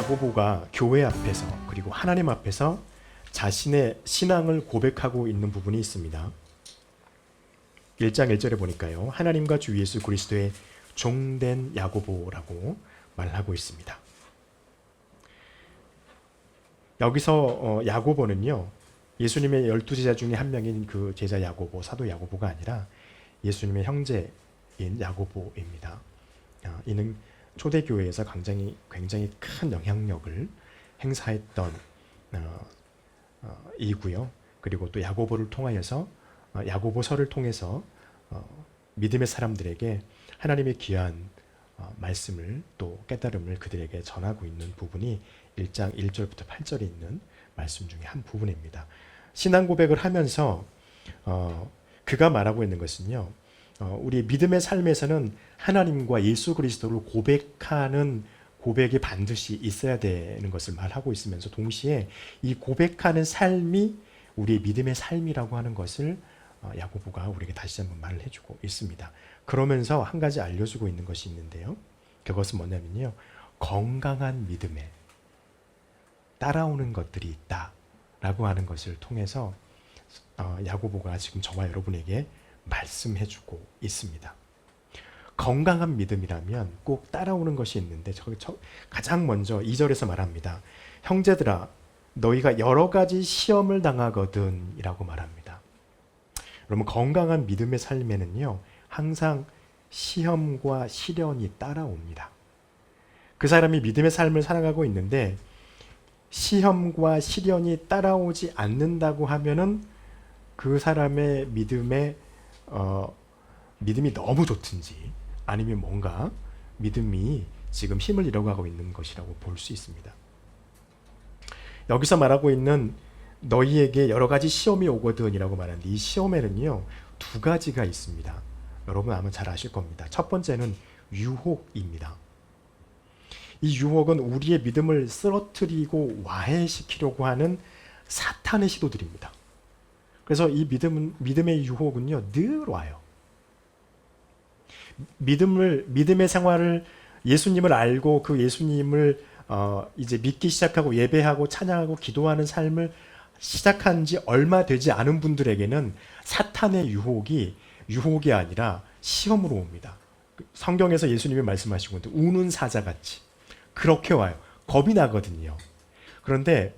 야고보가 교회 앞에서 그리고 하나님 앞에서 자신의 신앙을 고백하고 있는 부분이 있습니다. 1장 1절에 보니까요. 하나님과 주 예수 그리스도의 종된 야고보라고 말하고 있습니다. 여기서 야고보는요. 예수님의 12제자 중에 한 명인 그 제자 야고보, 사도 야고보가 아니라 예수님의 형제인 야고보입니다. 이는 초대교회에서 굉장히 큰 영향력을 행사했던 이고요. 그리고 또 야고보를 통하여서 야고보서를 통해서 믿음의 사람들에게 하나님의 귀한 말씀을 또 깨달음을 그들에게 전하고 있는 부분이 1장 1절부터 8절에 있는 말씀 중에 한 부분입니다. 신앙 고백을 하면서 그가 말하고 있는 것은요. 우리 믿음의 삶에서는 하나님과 예수 그리스도를 고백하는 고백이 반드시 있어야 되는 것을 말하고 있으면서 동시에 이 고백하는 삶이 우리의 믿음의 삶이라고 하는 것을 야고보가 우리에게 다시 한번 말을 해주고 있습니다. 그러면서 한 가지 알려주고 있는 것이 있는데요. 그것은 뭐냐면요. 건강한 믿음에 따라오는 것들이 있다라고 하는 것을 통해서 야고보가 지금 저와 여러분에게 말씀해주고 있습니다. 건강한 믿음이라면 꼭 따라오는 것이 있는데 가장 먼저 2절에서 말합니다. 형제들아 너희가 여러 가지 시험을 당하거든 이라고 말합니다. 여러분 건강한 믿음의 삶에는요 항상 시험과 시련이 따라옵니다. 그 사람이 믿음의 삶을 살아가고 있는데 시험과 시련이 따라오지 않는다고 하면은 그 사람의 믿음이 너무 좋든지 아니면 뭔가 믿음이 지금 힘을 잃어가고 있는 것이라고 볼 수 있습니다. 여기서 말하고 있는 너희에게 여러 가지 시험이 오거든이라고 말하는데 이 시험에는요 두 가지가 있습니다. 여러분 아마 잘 아실 겁니다. 첫 번째는 유혹입니다. 이 유혹은 우리의 믿음을 쓰러뜨리고 와해시키려고 하는 사탄의 시도들입니다. 그래서 이 믿음의 유혹은요 늘 와요. 믿음의 생활을 예수님을 알고 그 예수님을 이제 믿기 시작하고 예배하고 찬양하고 기도하는 삶을 시작한 지 얼마 되지 않은 분들에게는 사탄의 유혹이 아니라 시험으로 옵니다. 성경에서 예수님이 말씀하시고 있는데 우는 사자같이 그렇게 와요. 겁이 나거든요. 그런데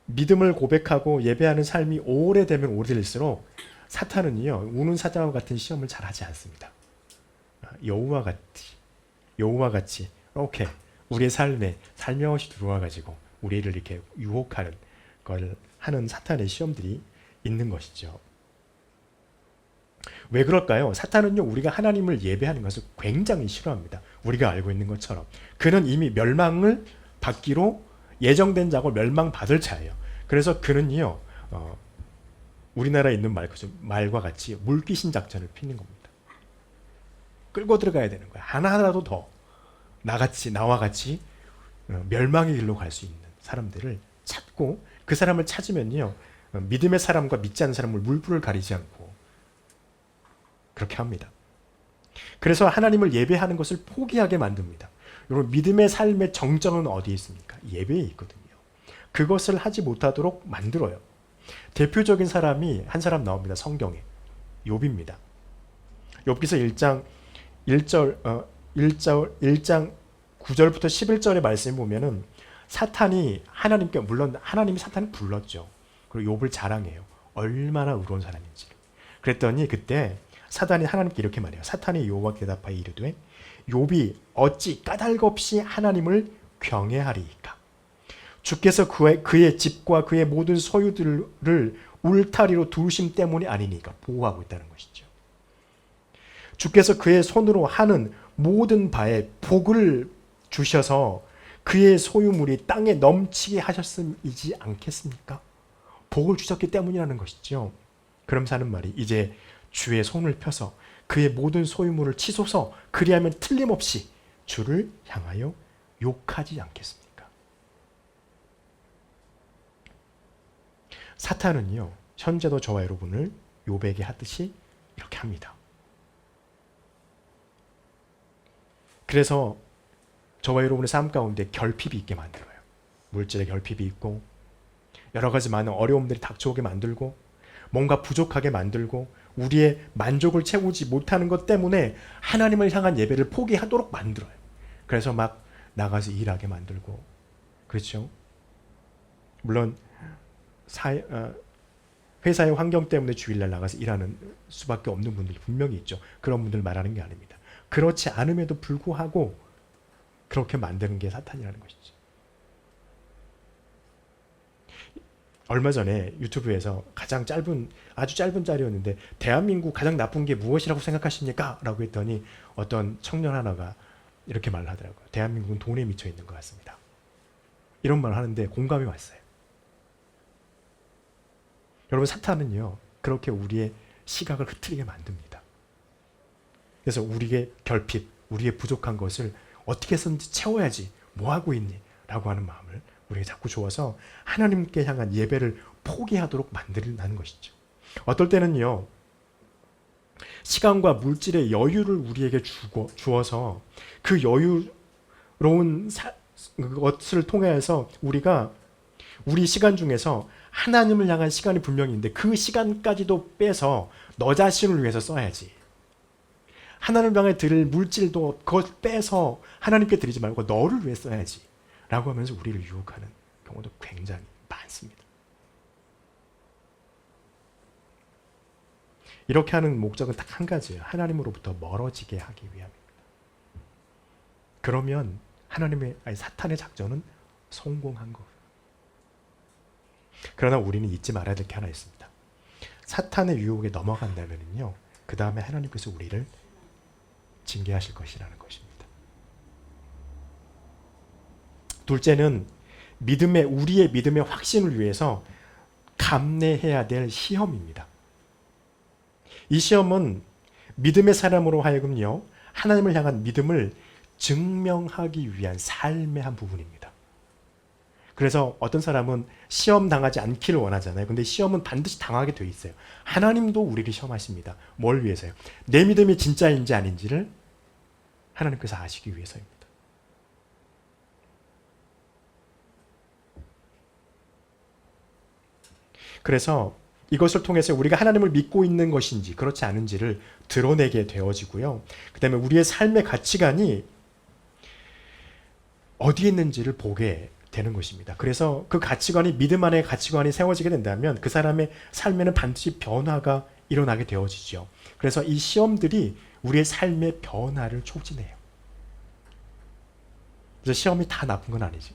믿음을 고백하고 예배하는 삶이 오래되면 오래될수록 사탄은요 우는 사자와 같은 시험을 잘 하지 않습니다. 여우와 같이 이렇게 우리의 삶에 살며시 들어와 가지고 우리를 이렇게 유혹하는 걸 하는 사탄의 시험들이 있는 것이죠. 왜 그럴까요? 사탄은요 우리가 하나님을 예배하는 것을 굉장히 싫어합니다. 우리가 알고 있는 것처럼 그는 이미 멸망을 받기로 예정된 자고 멸망받을 자예요. 그래서 그는요 우리나라에 있는 말과 같이 물귀신 작전을 피는 겁니다. 끌고 들어가야 되는 거야. 하나라도 더 나와 같이 멸망의 길로 갈 수 있는 사람들을 찾고 그 사람을 찾으면요 믿음의 사람과 믿지 않는 사람을 물불을 가리지 않고 그렇게 합니다. 그래서 하나님을 예배하는 것을 포기하게 만듭니다. 여러분 믿음의 삶의 정점은 어디에 있습니까? 예배에 있거든요. 그것을 하지 못하도록 만들어요. 대표적인 사람이 한 사람 나옵니다. 성경에 욥입니다. 욥기서 1장 9절부터 11절의 말씀을 보면은 사탄이 물론 하나님이 사탄을 불렀죠. 그리고 욥을 자랑해요. 얼마나 의로운 사람인지. 그랬더니 그때 사탄이 하나님께 이렇게 말해요. 사탄이 욥에게 대답하여 이르되 욥이 어찌 까닭 없이 하나님을 경외하리이까. 주께서 그의 집과 그의 모든 소유들을 울타리로 두신 때문이 아니니까 보호하고 있다는 것이죠. 주께서 그의 손으로 하는 모든 바에 복을 주셔서 그의 소유물이 땅에 넘치게 하셨음이지 않겠습니까? 복을 주셨기 때문이라는 것이죠. 그러면서 하는 말이 이제 주의 손을 펴서 그의 모든 소유물을 치소서 그리하면 틀림없이 주를 향하여 욕하지 않겠습니까? 사탄은요 현재도 저와 여러분을 욥에게 하듯이 이렇게 합니다. 그래서 저와 여러분의 삶 가운데 결핍이 있게 만들어요. 물질의 결핍이 있고 여러 가지 많은 어려움들이 닥쳐오게 만들고 뭔가 부족하게 만들고 우리의 만족을 채우지 못하는 것 때문에 하나님을 향한 예배를 포기하도록 만들어요. 그래서 막 나가서 일하게 만들고, 그렇죠? 물론 회사의 환경 때문에 주일날 나가서 일하는 수밖에 없는 분들이 분명히 있죠. 그런 분들 말하는 게 아닙니다. 그렇지 않음에도 불구하고 그렇게 만드는 게 사탄이라는 것이죠. 얼마 전에 유튜브에서 아주 짧은 짤이었는데 대한민국 가장 나쁜 게 무엇이라고 생각하십니까? 라고 했더니 어떤 청년 하나가 이렇게 말을 하더라고요. 대한민국은 돈에 미쳐 있는 것 같습니다. 이런 말을 하는데 공감이 왔어요. 여러분, 사탄은요 그렇게 우리의 시각을 흐트리게 만듭니다. 그래서 우리의 결핍, 우리의 부족한 것을 어떻게 해서든지 채워야지, 뭐 하고 있니? 라고 하는 마음을 우리에게 자꾸 주어서 하나님께 향한 예배를 포기하도록 만들라는 것이죠. 어떨 때는요 시간과 물질의 여유를 우리에게 주어서 그 여유로운 것을 통해서 우리가 우리 시간 중에서 하나님을 향한 시간이 분명히 있는데 그 시간까지도 빼서 너 자신을 위해서 써야지. 하나님을 향해 드릴 물질도 그것 빼서 하나님께 드리지 말고 너를 위해 써야지 라고 하면서 우리를 유혹하는 경우도 굉장히 많습니다. 이렇게 하는 목적은 딱 한 가지예요. 하나님으로부터 멀어지게 하기 위함입니다. 그러면 사탄의 작전은 성공한 거예요. 그러나 우리는 잊지 말아야 될 게 하나 있습니다. 사탄의 유혹에 넘어간다면요, 그 다음에 하나님께서 우리를 징계하실 것이라는 것입니다. 둘째는 우리의 믿음의 확신을 위해서 감내해야 될 시험입니다. 이 시험은 믿음의 사람으로 하여금요, 하나님을 향한 믿음을 증명하기 위한 삶의 한 부분입니다. 그래서 어떤 사람은 시험 당하지 않기를 원하잖아요. 근데 시험은 반드시 당하게 돼 있어요. 하나님도 우리를 시험하십니다. 뭘 위해서요? 내 믿음이 진짜인지 아닌지를 하나님께서 아시기 위해서입니다. 그래서 이것을 통해서 우리가 하나님을 믿고 있는 것인지 그렇지 않은지를 드러내게 되어지고요. 그 다음에 우리의 삶의 가치관이 어디에 있는지를 보게 되는 것입니다. 그래서 그 가치관이 믿음 안에 가치관이 세워지게 된다면 그 사람의 삶에는 반드시 변화가 일어나게 되어지죠. 그래서 이 시험들이 우리의 삶의 변화를 촉진해요. 그래서 시험이 다 나쁜 건 아니지.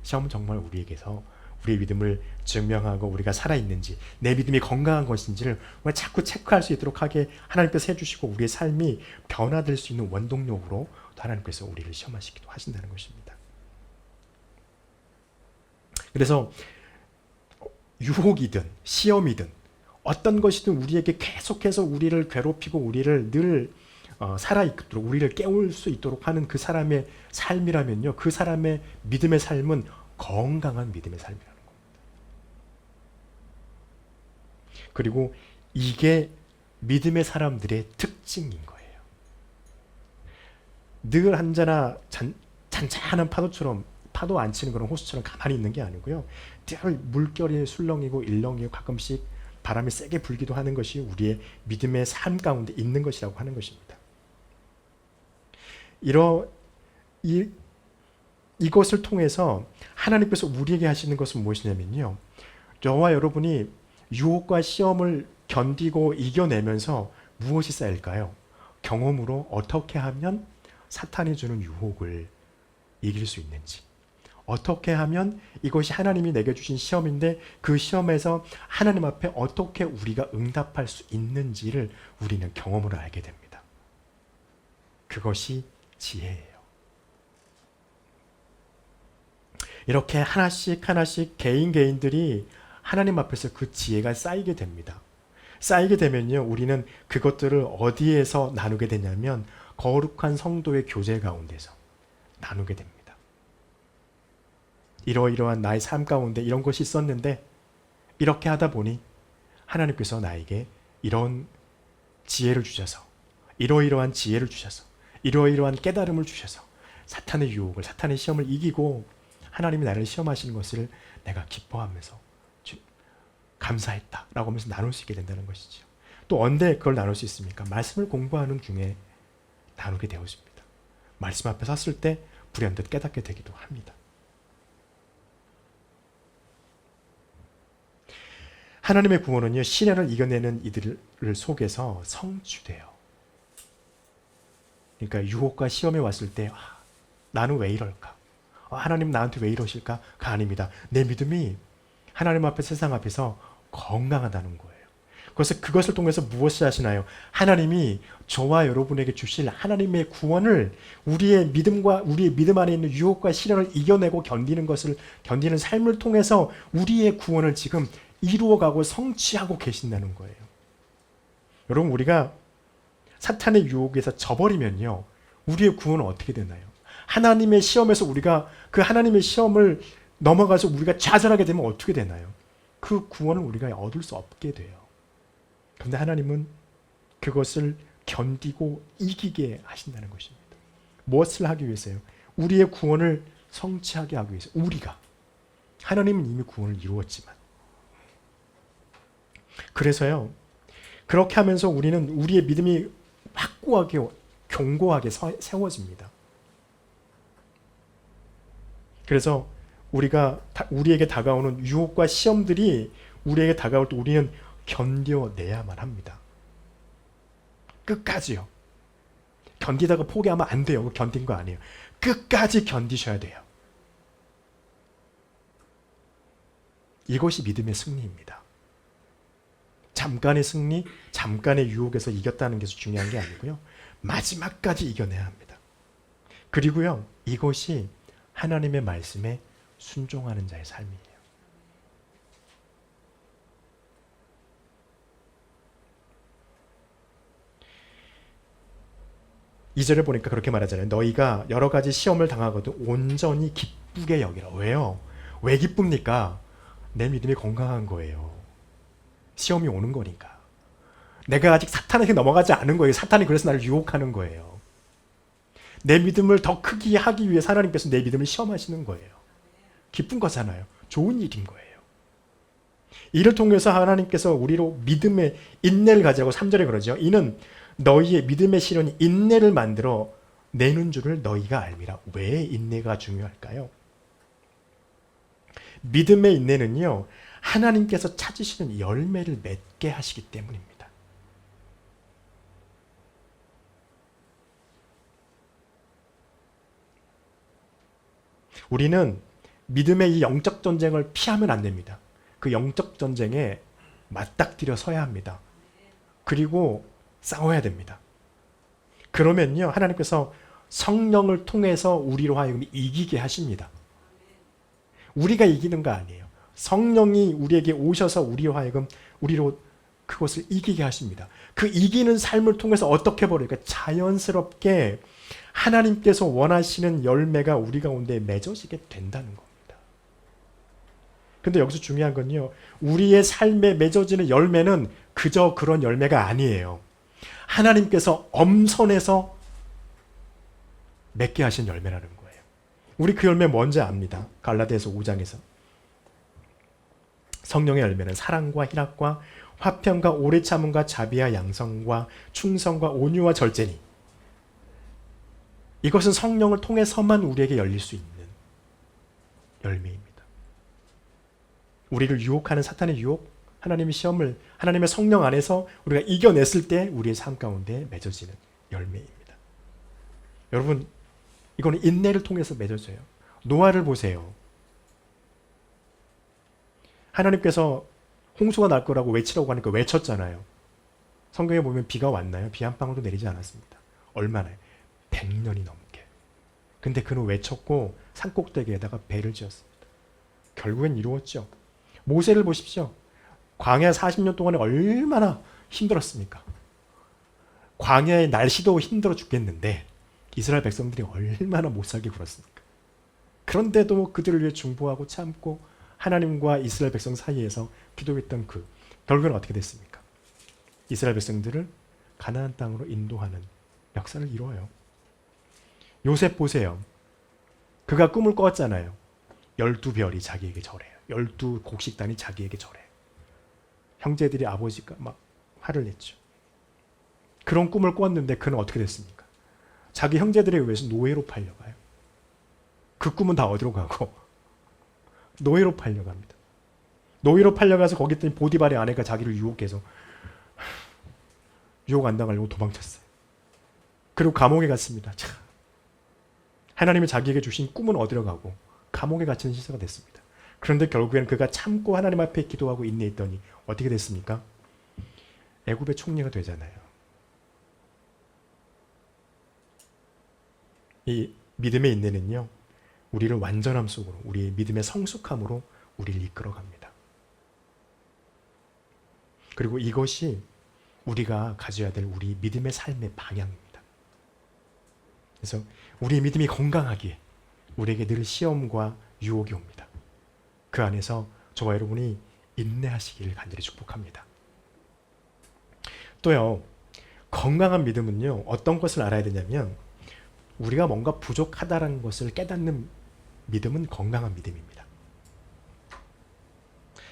시험은 정말 우리에게서 우리의 믿음을 증명하고 우리가 살아있는지 내 믿음이 건강한 것인지를 자꾸 체크할 수 있도록 하게 하나님께서 해주시고 우리의 삶이 변화될 수 있는 원동력으로 하나님께서 우리를 시험하시기도 하신다는 것입니다. 그래서 유혹이든 시험이든 어떤 것이든 우리에게 계속해서 우리를 괴롭히고 우리를 늘 살아있도록 우리를 깨울 수 있도록 하는 그 사람의 삶이라면요, 그 사람의 믿음의 삶은 건강한 믿음의 삶이라는 겁니다. 그리고 이게 믿음의 사람들의 특징인 거예요. 늘 한자나 잔잔한 파도처럼 파도 안 치는 그런 호수처럼 가만히 있는 게 아니고요. 늘 물결이 술렁이고 일렁이고 가끔씩 바람이 세게 불기도 하는 것이 우리의 믿음의 삶 가운데 있는 것이라고 하는 것입니다. 이것을 통해서 하나님께서 우리에게 하시는 것은 무엇이냐면요, 저와 여러분이 유혹과 시험을 견디고 이겨내면서 무엇이 쌓일까요? 경험으로 어떻게 하면 사탄이 주는 유혹을 이길 수 있는지, 어떻게 하면 이것이 하나님이 내게 주신 시험인데 그 시험에서 하나님 앞에 어떻게 우리가 응답할 수 있는지를 우리는 경험으로 알게 됩니다. 그것이 지혜예요. 이렇게 하나씩 개인들이 하나님 앞에서 그 지혜가 쌓이게 됩니다. 쌓이게 되면요, 우리는 그것들을 어디에서 나누게 되냐면 거룩한 성도의 교제 가운데서 나누게 됩니다. 이러이러한 나의 삶 가운데 이런 것이 있었는데 이렇게 하다 보니 하나님께서 나에게 이런 지혜를 주셔서 이러이러한 지혜를 주셔서 이러이러한 깨달음을 주셔서 사탄의 유혹을, 사탄의 시험을 이기고 하나님이 나를 시험하시는 것을 내가 기뻐하면서 감사했다라고 하면서 나눌 수 있게 된다는 것이죠. 또 언제 그걸 나눌 수 있습니까? 말씀을 공부하는 중에 나누게 되었습니다. 말씀 앞에 섰을 때 불현듯 깨닫게 되기도 합니다. 하나님의 구원은요, 시련을 이겨내는 이들 속에서 성취돼요. 그러니까 유혹과 시험이 왔을 때 나는 왜 이럴까? 하나님 나한테 왜 이러실까?가 아닙니다. 내 믿음이 하나님 앞에 세상 앞에서 건강하다는 거예요. 그래서 그것을 통해서 무엇을 하시나요? 하나님이 저와 여러분에게 주실 하나님의 구원을 우리의 믿음 안에 있는 유혹과 시련을 이겨내고 견디는 삶을 통해서 우리의 구원을 지금 이루어가고 성취하고 계신다는 거예요. 여러분, 우리가 사탄의 유혹에서 져버리면요, 우리의 구원은 어떻게 되나요? 하나님의 시험에서 우리가 그 하나님의 시험을 넘어가서 우리가 좌절하게 되면 어떻게 되나요? 그 구원을 우리가 얻을 수 없게 돼요. 그런데 하나님은 그것을 견디고 이기게 하신다는 것입니다. 무엇을 하기 위해서요? 우리의 구원을 성취하게 하기 위해서. 우리가. 하나님은 이미 구원을 이루었지만. 그래서요, 그렇게 하면서 우리는 우리의 믿음이 확고하게, 견고하게 세워집니다. 그래서 우리에게 다가오는 유혹과 시험들이 우리에게 다가올 때 우리는 견뎌내야만 합니다. 끝까지요. 견디다가 포기하면 안 돼요. 견딘 거 아니에요. 끝까지 견디셔야 돼요. 이것이 믿음의 승리입니다. 잠깐의 승리, 잠깐의 유혹에서 이겼다는 게 중요한 게 아니고요. 마지막까지 이겨내야 합니다. 그리고요, 이것이 하나님의 말씀에 순종하는 자의 삶이에요. 2절에 보니까 그렇게 말하잖아요. 너희가 여러 가지 시험을 당하거든 온전히 기쁘게 여기라. 왜요? 왜 기쁩니까? 내 믿음이 건강한 거예요. 시험이 오는 거니까. 내가 아직 사탄에게 넘어가지 않은 거예요. 사탄이 그래서 나를 유혹하는 거예요. 내 믿음을 더 크게 하기 위해 하나님께서 내 믿음을 시험하시는 거예요. 기쁜 거잖아요. 좋은 일인 거예요. 이를 통해서 하나님께서 우리로 믿음의 인내를 가지라고 3절에 그러죠. 이는 너희의 믿음의 실현이 인내를 만들어 내는 줄을 너희가 알미라. 왜 인내가 중요할까요? 믿음의 인내는요, 하나님께서 찾으시는 열매를 맺게 하시기 때문입니다. 우리는 믿음의 이 영적 전쟁을 피하면 안 됩니다. 그 영적 전쟁에 맞닥뜨려 서야 합니다. 그리고 싸워야 됩니다. 그러면요, 하나님께서 성령을 통해서 우리로 하여금 이기게 하십니다. 우리가 이기는 거 아니에요. 성령이 우리에게 오셔서 우리로 그것을 이기게 하십니다. 그 이기는 삶을 통해서 어떻게 버릴까? 자연스럽게 하나님께서 원하시는 열매가 우리 가운데 맺어지게 된다는 겁니다. 근데 여기서 중요한 건요, 우리의 삶에 맺어지는 열매는 그저 그런 열매가 아니에요. 하나님께서 엄선해서 맺게 하신 열매라는 거예요. 우리 그 열매 뭔지 압니다. 갈라디아서 5장에서. 성령의 열매는 사랑과 희락과 화평과 오래 참음과 자비와 양성과 충성과 온유와 절제니. 이것은 성령을 통해서만 우리에게 열릴 수 있는 열매입니다. 우리를 유혹하는 사탄의 유혹, 하나님의 시험을 하나님의 성령 안에서 우리가 이겨냈을 때 우리의 삶 가운데 맺어지는 열매입니다. 여러분, 이거는 인내를 통해서 맺어져요. 노아를 보세요. 하나님께서 홍수가 날 거라고 외치라고 하니까 외쳤잖아요. 성경에 보면 비가 왔나요? 비 한 방울도 내리지 않았습니다. 얼마나요? 100년이 넘게. 근데 그는 외쳤고 산꼭대기에다가 배를 지었습니다. 결국엔 이루었죠. 모세를 보십시오. 광야 40년 동안에 얼마나 힘들었습니까? 광야의 날씨도 힘들어 죽겠는데 이스라엘 백성들이 얼마나 못 살게 굴었습니까? 그런데도 그들을 위해 중보하고 참고 하나님과 이스라엘 백성 사이에서 기도했던 결국은 어떻게 됐습니까? 이스라엘 백성들을 가나안 땅으로 인도하는 역사를 이루어요. 요셉 보세요. 그가 꿈을 꿨잖아요. 12별이 자기에게 절해요. 12곡식단이 자기에게 절해요. 형제들이 아버지가 막 화를 냈죠. 그런 꿈을 꿨는데 그는 어떻게 됐습니까? 자기 형제들에 의해서 노예로 팔려가요. 그 꿈은 다 어디로 가고 노예로 팔려갑니다. 노예로 팔려가서 거기 있더니 보디발의 아내가 자기를 유혹해서 유혹 안 당하려고 도망쳤어요. 그리고 감옥에 갔습니다. 참. 하나님이 자기에게 주신 꿈은 어디로 가고 감옥에 갇힌 시사가 됐습니다. 그런데 결국에는 그가 참고 하나님 앞에 기도하고 인내했더니 어떻게 됐습니까? 애굽의 총리가 되잖아요. 이 믿음의 인내는요, 우리를 완전함 속으로, 우리의 믿음의 성숙함으로 우리를 이끌어갑니다. 그리고 이것이 우리가 가져야 될 우리 믿음의 삶의 방향입니다. 그래서 우리의 믿음이 건강하기에 우리에게 늘 시험과 유혹이 옵니다. 그 안에서 저와 여러분이 인내하시기를 간절히 축복합니다. 또요, 건강한 믿음은요, 어떤 것을 알아야 되냐면 우리가 뭔가 부족하다는 것을 깨닫는 믿음은 건강한 믿음입니다.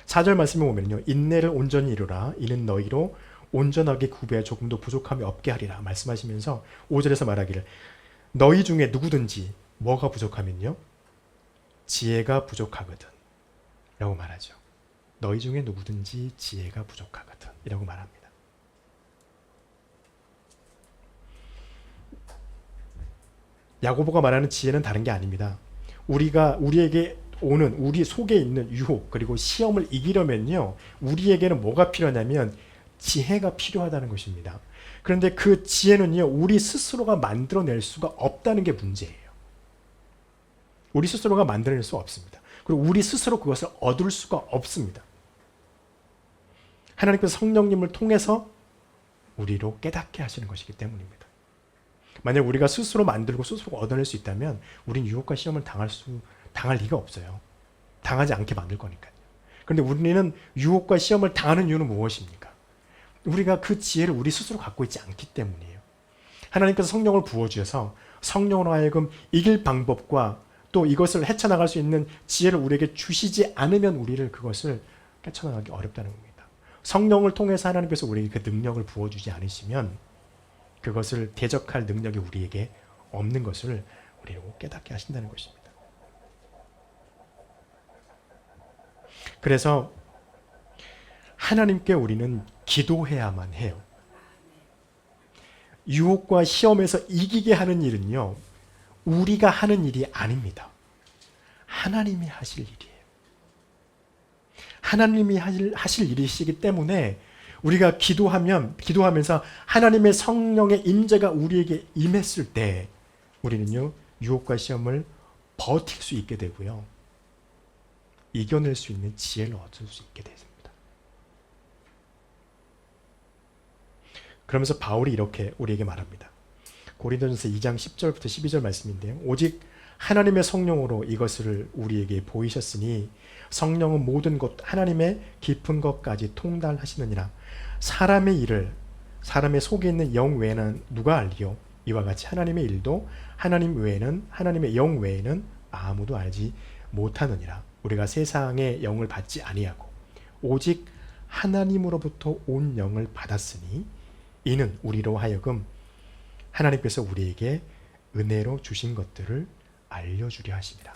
4절 말씀에 보면요, 인내를 온전히 이루라. 이는 너희로 온전하게 구비하여 조금도 부족함이 없게 하리라 말씀하시면서 5절에서 말하기를 너희 중에 누구든지 뭐가 부족하면요, 지혜가 부족하거든 라고 말하죠. 너희 중에 누구든지 지혜가 부족하거든 이라고 말합니다. 야고보가 말하는 지혜는 다른 게 아닙니다. 우리에게 오는 우리 속에 있는 유혹 그리고 시험을 이기려면요, 우리에게는 뭐가 필요하냐면 지혜가 필요하다는 것입니다. 그런데 그 지혜는요, 우리 스스로가 만들어낼 수가 없다는 게 문제예요. 우리 스스로가 만들어낼 수 없습니다. 그리고 우리 스스로 그것을 얻을 수가 없습니다. 하나님께서 성령님을 통해서 우리로 깨닫게 하시는 것이기 때문입니다. 만약 우리가 스스로 만들고 스스로 얻어낼 수 있다면 우린 유혹과 시험을 당할 리가 없어요. 당하지 않게 만들 거니까요. 그런데 우리는 유혹과 시험을 당하는 이유는 무엇입니까? 우리가 그 지혜를 우리 스스로 갖고 있지 않기 때문이에요. 하나님께서 성령을 부어주셔서 성령으로 하여금 이길 방법과 또 이것을 헤쳐나갈 수 있는 지혜를 우리에게 주시지 않으면 우리를 그것을 헤쳐나가기 어렵다는 겁니다. 성령을 통해서 하나님께서 우리에게 그 능력을 부어주지 않으시면 그것을 대적할 능력이 우리에게 없는 것을 우리로 깨닫게 하신다는 것입니다. 그래서 하나님께 우리는 기도해야만 해요. 유혹과 시험에서 이기게 하는 일은요, 우리가 하는 일이 아닙니다. 하나님이 하실 일이에요. 하나님이 하실 일이시기 때문에 우리가 기도하면서 하나님의 성령의 임재가 우리에게 임했을 때 우리는요, 유혹과 시험을 버틸 수 있게 되고요, 이겨낼 수 있는 지혜를 얻을 수 있게 됩니다. 그러면서 바울이 이렇게 우리에게 말합니다. 고린도전서 2장 10절부터 12절 말씀인데요. 오직 하나님의 성령으로 이것을 우리에게 보이셨으니 성령은 모든 것 하나님의 깊은 것까지 통달하시느니라. 사람의 일을 사람의 속에 있는 영 외에는 누가 알리요? 이와 같이 하나님의 일도 하나님의 영 외에는 아무도 알지 못하느니라. 우리가 세상의 영을 받지 아니하고 오직 하나님으로부터 온 영을 받았으니 이는 우리로 하여금 하나님께서 우리에게 은혜로 주신 것들을 알려주려 하심이라.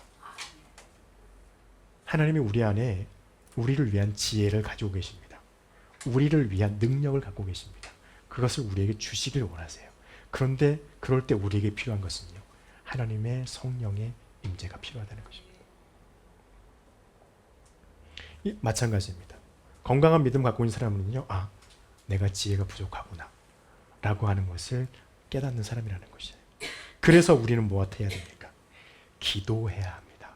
하나님이 우리 안에 우리를 위한 지혜를 가지고 계십니다. 우리를 위한 능력을 갖고 계십니다. 그것을 우리에게 주시길 원하세요. 그런데 그럴 때 우리에게 필요한 것은요, 하나님의 성령의 임재가 필요하다는 것입니다. 마찬가지입니다. 건강한 믿음 갖고 있는 사람은요, 내가 지혜가 부족하구나 라고 하는 것을 깨닫는 사람이라는 것이에요. 그래서 우리는 무엇 해야 됩니까? 기도해야 합니다.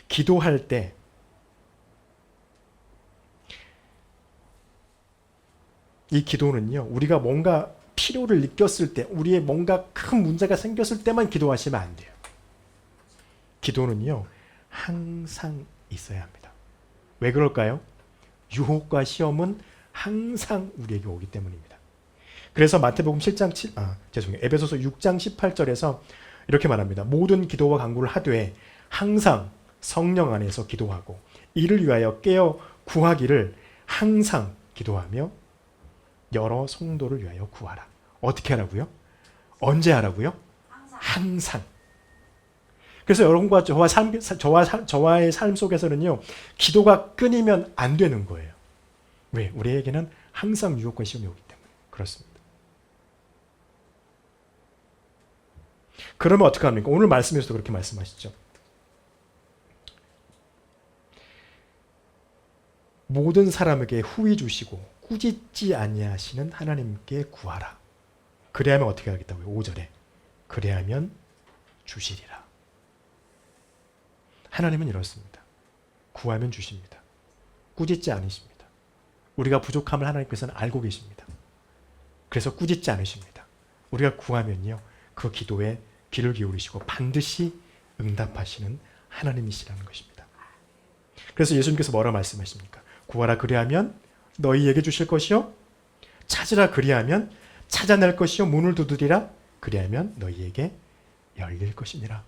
기도할 때 이 기도는요, 우리가 뭔가 필요를 느꼈을 때, 우리의 뭔가 큰 문제가 생겼을 때만 기도하시면 안 돼요. 기도는요, 항상 있어야 합니다. 왜 그럴까요? 유혹과 시험은 항상 우리에게 오기 때문입니다. 그래서 마태복음 7장 7, 죄송해요. 에베소서 6장 18절에서 이렇게 말합니다. 모든 기도와 간구를 하되 항상 성령 안에서 기도하고 이를 위하여 깨어 구하기를 항상 기도하며 여러 성도를 위하여 구하라. 어떻게 하라고요? 언제 하라고요? 항상. 그래서 여러분과 저와의 삶 속에서는요, 기도가 끊이면 안 되는 거예요. 왜? 우리에게는 항상 유혹과 시험이 오기 때문에 그렇습니다. 그러면 어떻게 합니까? 오늘 말씀에서도 그렇게 말씀하시죠. 모든 사람에게 후히 주시고 꾸짖지 아니하시는 하나님께 구하라. 그래야면 어떻게 하겠다고요? 5절에 그래야면 주시리라. 하나님은 이렇습니다. 구하면 주십니다. 꾸짖지 않으십니다. 우리가 부족함을 하나님께서는 알고 계십니다. 그래서 꾸짖지 않으십니다. 우리가 구하면요, 그 기도에 귀를 기울이시고 반드시 응답하시는 하나님이시라는 것입니다. 그래서 예수님께서 뭐라 말씀하십니까? 구하라 그리하면 너희에게 주실 것이요, 찾으라 그리하면 찾아낼 것이요, 문을 두드리라 그리하면 너희에게 열릴 것이니라.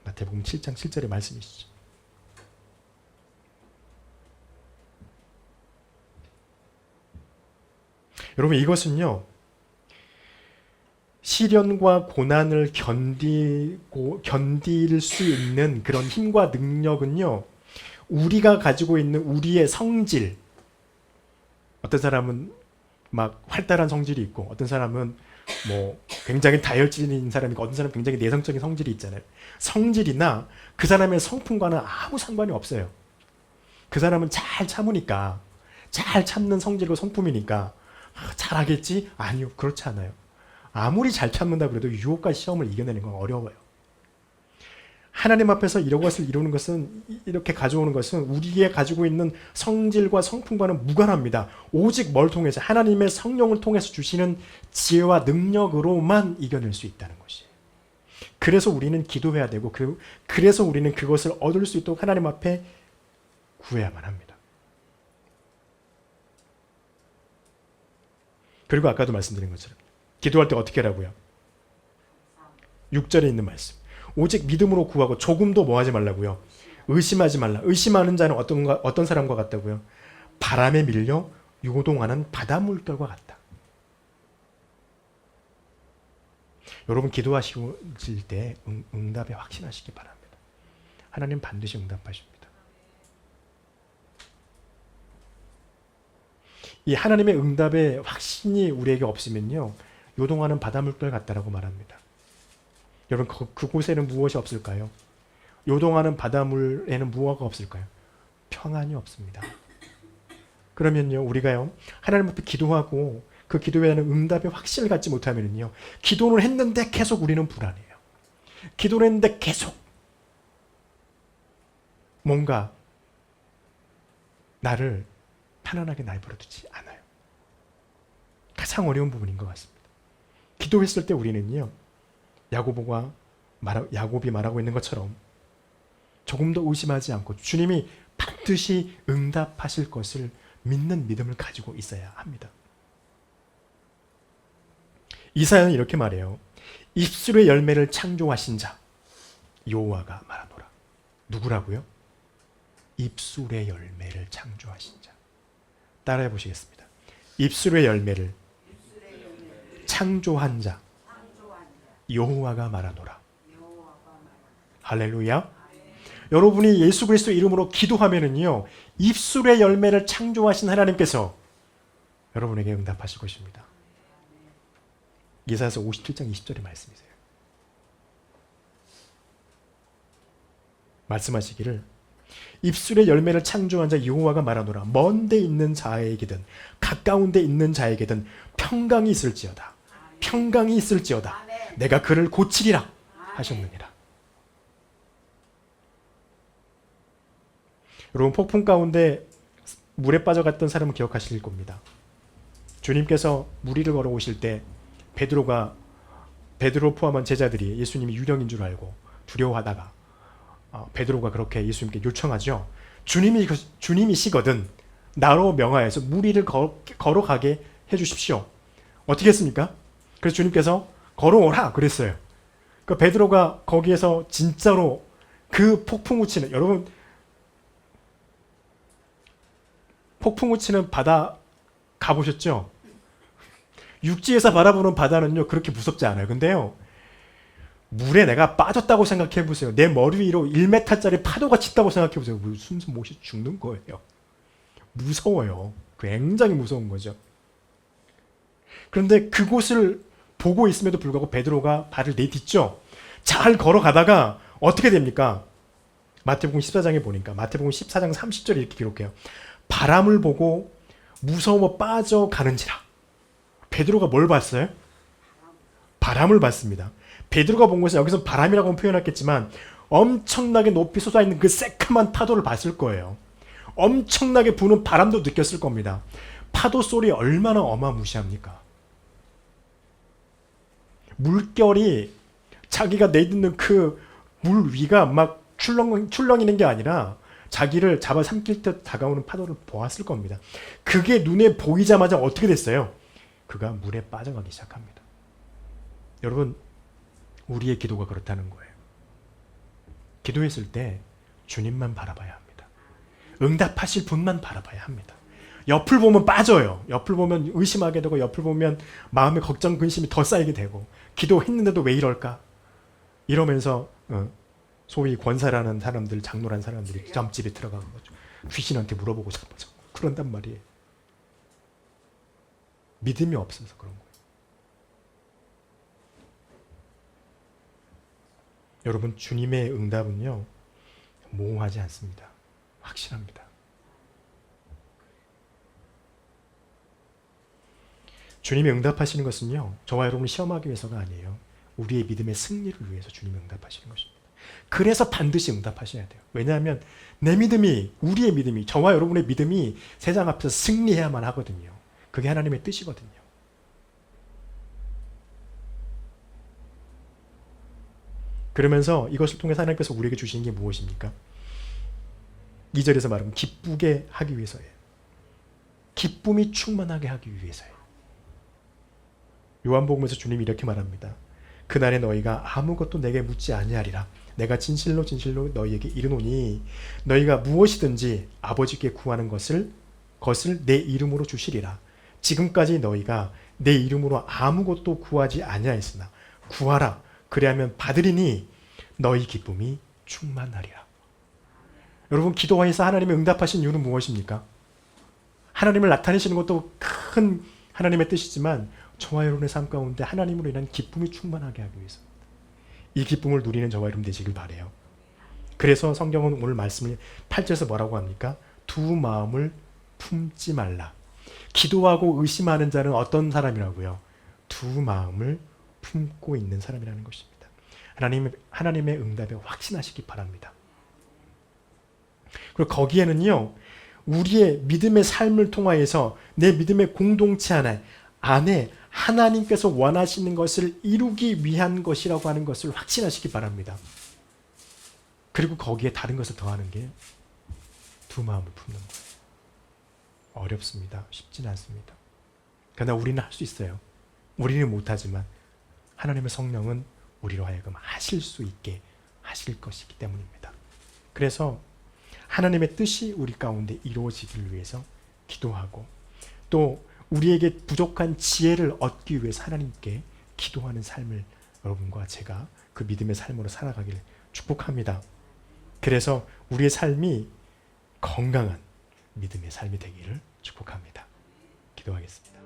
마태복음 7장 7절의 말씀이시죠. 여러분, 이것은요, 시련과 고난을 견딜 수 있는 그런 힘과 능력은요, 우리가 가지고 있는 우리의 성질, 어떤 사람은 막 활달한 성질이 있고, 어떤 사람은 뭐 굉장히 다혈질인 사람이고, 어떤 사람은 굉장히 내성적인 성질이 있잖아요. 성질이나 그 사람의 성품과는 아무 상관이 없어요. 그 사람은 잘 참으니까, 잘 참는 성질과 성품이니까 잘하겠지? 아니요, 그렇지 않아요. 아무리 잘 참는다 그래도 유혹과 시험을 이겨내는 건 어려워요. 하나님 앞에서 이런 것을 이루는 것은, 이렇게 가져오는 것은 우리의 가지고 있는 성질과 성품과는 무관합니다. 오직 뭘 통해서? 하나님의 성령을 통해서 주시는 지혜와 능력으로만 이겨낼 수 있다는 것이에요. 그래서 우리는 기도해야 되고, 그래서 우리는 그것을 얻을 수 있도록 하나님 앞에 구해야만 합니다. 그리고 아까도 말씀드린 것처럼 기도할 때 어떻게 하라고요? 6절에 있는 말씀. 오직 믿음으로 구하고 조금도 뭐 하지 말라고요? 의심하지 말라. 의심하는 자는 어떤 사람과 같다고요? 바람에 밀려 요동하는 바닷물결과 같다. 여러분, 기도하실 때 응답에 확신하시기 바랍니다. 하나님 반드시 응답하십니다. 이 하나님의 응답에 확신이 우리에게 없으면요, 요동하는 바닷물결 같다라고 말합니다. 여러분, 그곳에는 무엇이 없을까요? 요동하는 바닷물에는 무엇가 없을까요? 평안이 없습니다. 그러면요, 우리가요, 하나님 앞에 기도하고 그 기도에 대한 응답의 확신을 갖지 못하면요, 기도를 했는데 계속 우리는 불안해요. 기도를 했는데 계속 뭔가 나를 편안하게 내버려두지 않아요. 가장 어려운 부분인 것 같습니다. 기도했을 때 우리는요, 야곱이 말하고 있는 것처럼 조금 더 의심하지 않고 주님이 반드시 응답하실 것을 믿는 믿음을 가지고 있어야 합니다. 이사야는 이렇게 말해요. 입술의 열매를 창조하신 자 여호와가 말하노라. 누구라고요? 입술의 열매를 창조하신 자. 따라해 보시겠습니다. 입술의 열매를 창조한 자 여호와가 말하노라. 할렐루야. 여러분이 예수 그리스도 이름으로 기도하면은요, 입술의 열매를 창조하신 하나님께서 여러분에게 응답하실 것입니다. 이사야서 57장 20절의 말씀이세요. 말씀하시기를 입술의 열매를 창조한 자 여호와가 말하노라. 먼 데 있는 자에게든 가까운 데 있는 자에게든 평강이 있을지어다. 평강이 있을지어다. 내가 그를 고치리라 하셨느니라. 여러분, 폭풍 가운데 물에 빠져갔던 사람은 기억하실 겁니다. 주님께서 물 위를 걸어오실 때 베드로 포함한 제자들이 예수님이 유령인 줄 알고 두려워하다가 베드로가 그렇게 예수님께 요청하죠. 주님이시거든 나로 명하여서 물 위를 걸어가게 해주십시오. 어떻게 했습니까? 그래서 주님께서 걸어오라 그랬어요. 그 베드로가 거기에서 진짜로 그 폭풍우 치는, 여러분 폭풍우 치는 바다 가보셨죠? 육지에서 바라보는 바다는요 그렇게 무섭지 않아요. 근데요 물에 내가 빠졌다고 생각해 보세요. 내 머리 위로 1m짜리 파도가 친다고 생각해 보세요. 숨 못이 죽는 거예요. 무서워요. 굉장히 무서운 거죠. 그런데 그곳을 보고 있음에도 불구하고 베드로가 발을 내딛죠. 잘 걸어가다가 어떻게 됩니까? 마태복음 14장에 보니까 마태복음 14장 30절에 이렇게 기록해요. 바람을 보고 무서워 빠져가는지라. 베드로가 뭘 봤어요? 바람을 봤습니다. 베드로가 본 것은 여기서 바람이라고 표현했겠지만 엄청나게 높이 솟아있는 그 새카만 파도를 봤을 거예요. 엄청나게 부는 바람도 느꼈을 겁니다. 파도 소리 얼마나 어마무시합니까? 물결이 자기가 내딛는 그 물 위가 막 출렁이는 게 아니라 자기를 잡아삼킬 듯 다가오는 파도를 보았을 겁니다. 그게 눈에 보이자마자 어떻게 됐어요? 그가 물에 빠져가기 시작합니다. 여러분, 우리의 기도가 그렇다는 거예요. 기도했을 때 주님만 바라봐야 합니다. 응답하실 분만 바라봐야 합니다. 옆을 보면 빠져요. 옆을 보면 의심하게 되고 옆을 보면 마음의 걱정, 근심이 더 쌓이게 되고 기도했는데도 왜 이럴까? 이러면서 소위 권사라는 사람들, 장로라는 사람들이 점집에 들어가는 거죠. 귀신한테 물어보고 자빠져. 그런단 말이에요. 믿음이 없어서 그런 거예요. 여러분, 주님의 응답은요 모호하지 않습니다. 확실합니다. 주님이 응답하시는 것은요 저와 여러분을 시험하기 위해서가 아니에요. 우리의 믿음의 승리를 위해서 주님이 응답하시는 것입니다. 그래서 반드시 응답하셔야 돼요. 왜냐하면 내 믿음이, 우리의 믿음이, 저와 여러분의 믿음이 세상 앞에서 승리해야만 하거든요. 그게 하나님의 뜻이거든요. 그러면서 이것을 통해서 하나님께서 우리에게 주시는 게 무엇입니까? 2절에서 말하면 기쁘게 하기 위해서예요. 기쁨이 충만하게 하기 위해서예요. 요한복음에서 주님이 이렇게 말합니다. 그날에 너희가 아무것도 내게 묻지 아니하리라. 내가 진실로 진실로 너희에게 이르노니 너희가 무엇이든지 아버지께 구하는 것을 내 이름으로 주시리라. 지금까지 너희가 내 이름으로 아무것도 구하지 아니하였으나 구하라. 그리하면 받으리니 너희 기쁨이 충만하리라. 여러분, 기도하여서 하나님의 응답하신 이유는 무엇입니까? 하나님을 나타내시는 것도 큰 하나님의 뜻이지만 저와 여러분의 삶 가운데 하나님으로 인한 기쁨이 충만하게 하기 위해서입니다. 이 기쁨을 누리는 저와 여러분 되시길 바라요. 그래서 성경은 오늘 말씀을 8절에서 뭐라고 합니까? 두 마음을 품지 말라. 기도하고 의심하는 자는 어떤 사람이라고요? 두 마음을 품고 있는 사람이라는 것입니다. 하나님의 응답에 확신하시기 바랍니다. 그리고 거기에는요 우리의 믿음의 삶을 통하여서 내 믿음의 공동체 안에 하나님께서 원하시는 것을 이루기 위한 것이라고 하는 것을 확신하시기 바랍니다. 그리고 거기에 다른 것을 더하는 게 두 마음을 품는 거예요. 어렵습니다. 쉽지는 않습니다. 그러나 우리는 할 수 있어요. 우리는 못하지만 하나님의 성령은 우리로 하여금 하실 수 있게 하실 것이기 때문입니다. 그래서 하나님의 뜻이 우리 가운데 이루어지기를 위해서 기도하고 또 우리에게 부족한 지혜를 얻기 위해서 하나님께 기도하는 삶을 여러분과 제가 그 믿음의 삶으로 살아가기를 축복합니다. 그래서 우리의 삶이 건강한 믿음의 삶이 되기를 축복합니다. 기도하겠습니다.